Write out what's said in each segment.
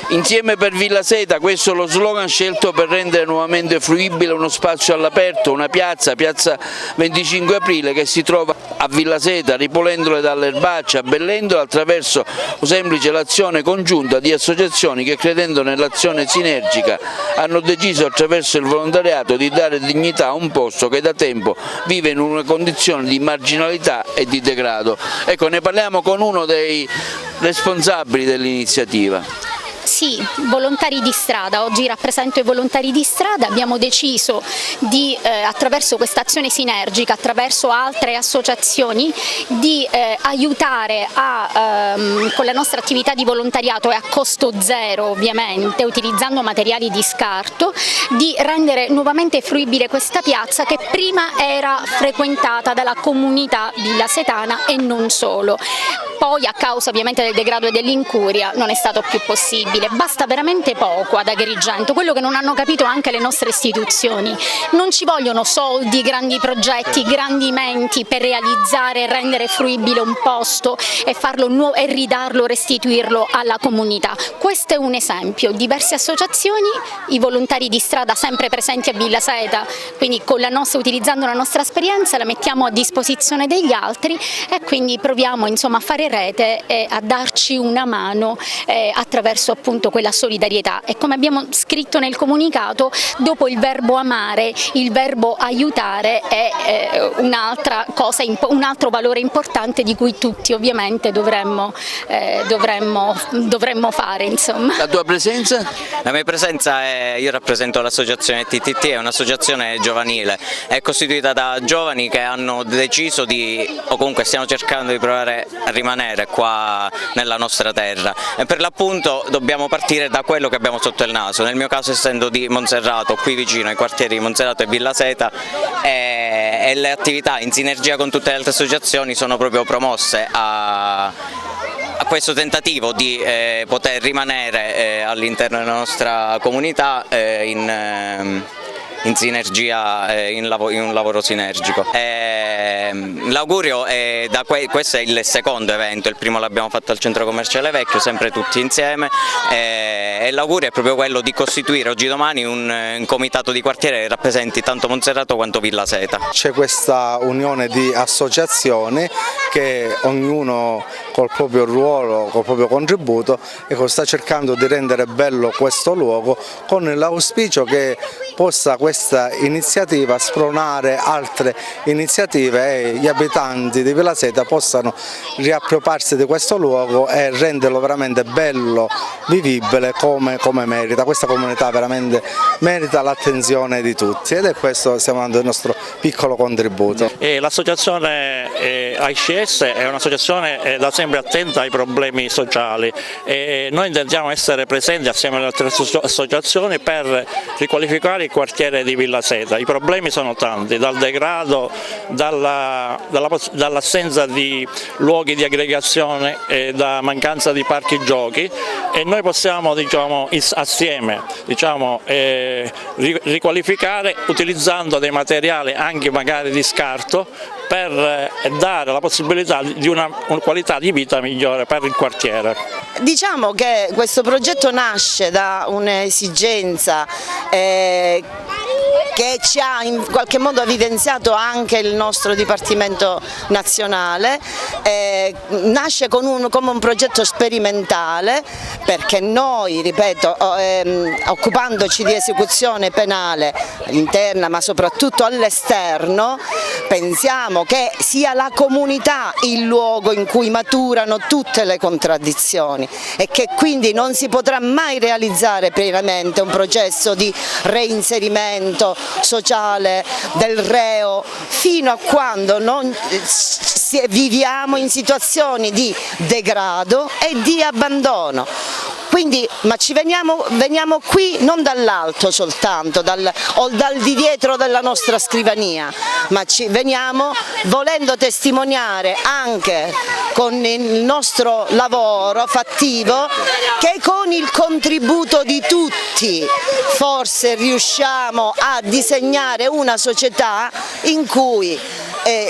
Insieme per Villa Seta, questo è lo slogan scelto per rendere nuovamente fruibile uno spazio all'aperto, una piazza 25 aprile che si trova a Villa Seta, ripulendole dalle erbacce, abbellendole attraverso semplice l'azione congiunta di associazioni che, credendo nell'azione sinergica, hanno deciso attraverso il volontariato di dare dignità a un posto che da tempo vive in una condizione di marginalità e di degrado. Ecco, ne parliamo con uno dei responsabili dell'iniziativa. Sì, volontari di strada, oggi rappresento i volontari di strada, abbiamo deciso di attraverso questa azione sinergica, attraverso altre associazioni, di aiutare con la nostra attività di volontariato e a costo zero ovviamente, utilizzando materiali di scarto, di rendere nuovamente fruibile questa piazza che prima era frequentata dalla comunità villasetana e non solo. Poi a causa ovviamente del degrado e dell'incuria non è stato più possibile, basta veramente poco ad Agrigento, quello che non hanno capito anche le nostre istituzioni. Non ci vogliono soldi, grandi progetti, grandi menti per realizzare e rendere fruibile un posto e farlo e ridarlo, restituirlo alla comunità. Questo è un esempio, diverse associazioni, i volontari di strada sempre presenti a Villa Seta, quindi utilizzando la nostra esperienza la mettiamo a disposizione degli altri e quindi proviamo insomma a fare rete e a darci una mano attraverso appunto quella solidarietà. E come abbiamo scritto nel comunicato, dopo il verbo amare, il verbo aiutare è un'altra cosa, un altro valore importante di cui tutti ovviamente dovremmo fare. Insomma. La tua presenza? La mia presenza io rappresento l'associazione TTT, è un'associazione giovanile, è costituita da giovani che hanno deciso o comunque stiamo cercando di provare a rimanere qua nella nostra terra e per l'appunto dobbiamo partire da quello che abbiamo sotto il naso. Nel mio caso, essendo di Monserrato, qui vicino ai quartieri di Monserrato e Villa Seta, e le attività in sinergia con tutte le altre associazioni sono proprio promosse a questo tentativo di poter rimanere all'interno della nostra comunità in sinergia, in un lavoro sinergico. L'augurio è questo è il secondo evento, il primo l'abbiamo fatto al centro commerciale vecchio, sempre tutti insieme, e l'augurio è proprio quello di costituire oggi domani un comitato di quartiere che rappresenti tanto Monserrato quanto Villa Seta. C'è questa unione di associazioni che ognuno col proprio ruolo, col proprio contributo, sta cercando di rendere bello questo luogo con l'auspicio che possa questa iniziativa spronare altre iniziative e gli abitanti di Villa Seta possano riappropriarsi di questo luogo e renderlo veramente bello, vivibile come merita. Questa comunità veramente merita l'attenzione di tutti ed è questo, stiamo dando il nostro piccolo contributo. L'associazione AICS è un'associazione da sempre attenta ai problemi sociali e noi intendiamo essere presenti assieme alle altre associazioni per riqualificare il quartiere di Villa Seta. I problemi sono tanti, dal degrado, dall'assenza di luoghi di aggregazione e da mancanza di parchi giochi, e noi possiamo assieme riqualificare utilizzando dei materiali anche magari di scarto per dare la possibilità di una qualità di vita migliore per il quartiere. Diciamo che questo progetto nasce da un'esigenza che ci ha in qualche modo evidenziato anche il nostro Dipartimento Nazionale, nasce come un progetto sperimentale perché noi, ripeto, occupandoci di esecuzione penale interna ma soprattutto all'esterno, pensiamo che sia la comunità il luogo in cui maturano tutte le contraddizioni e che quindi non si potrà mai realizzare pienamente un processo di reinserimento sociale del reo fino a quando non viviamo in situazioni di degrado e di abbandono. Quindi, ma veniamo qui non dall'alto soltanto, o dal di dietro della nostra scrivania, ma veniamo volendo testimoniare anche con il nostro lavoro fattivo che con il contributo di tutti forse riusciamo a disegnare una società in cui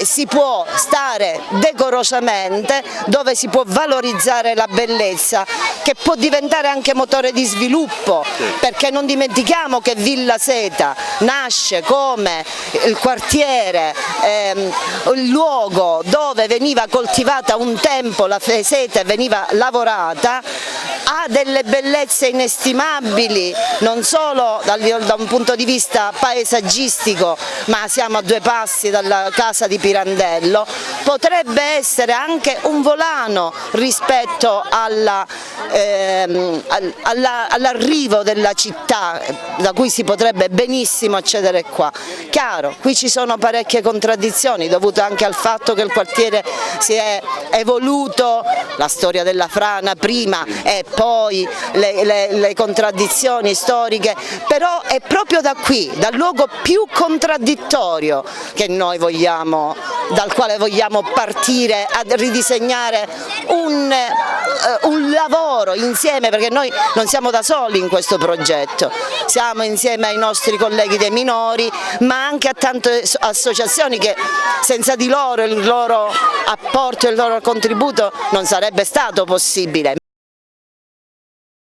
si può stare decorosamente, dove si può valorizzare la bellezza, che può diventare anche motore di sviluppo, perché non dimentichiamo che Villa Seta nasce come il quartiere, il luogo dove veniva coltivata un tempo la seta e veniva lavorata, ha delle bellezze inestimabili, non solo da un punto di vista paesaggistico, ma siamo a 2 passi dalla casa di Pirandello, potrebbe essere anche un volano rispetto all'arrivo della città, da cui si potrebbe benissimo accedere qua. Chiaro, qui ci sono parecchie contraddizioni dovute anche al fatto che il quartiere si è evoluto, la storia della frana prima e poi le contraddizioni storiche, però è proprio da qui, dal luogo più contraddittorio che noi vogliamo, dal quale vogliamo partire a ridisegnare un lavoro insieme, perché noi non siamo da soli in questo progetto, siamo insieme ai nostri colleghi dei minori, ma anche a tante associazioni che senza di loro il loro apporto e il loro contributo non sarebbe stato possibile.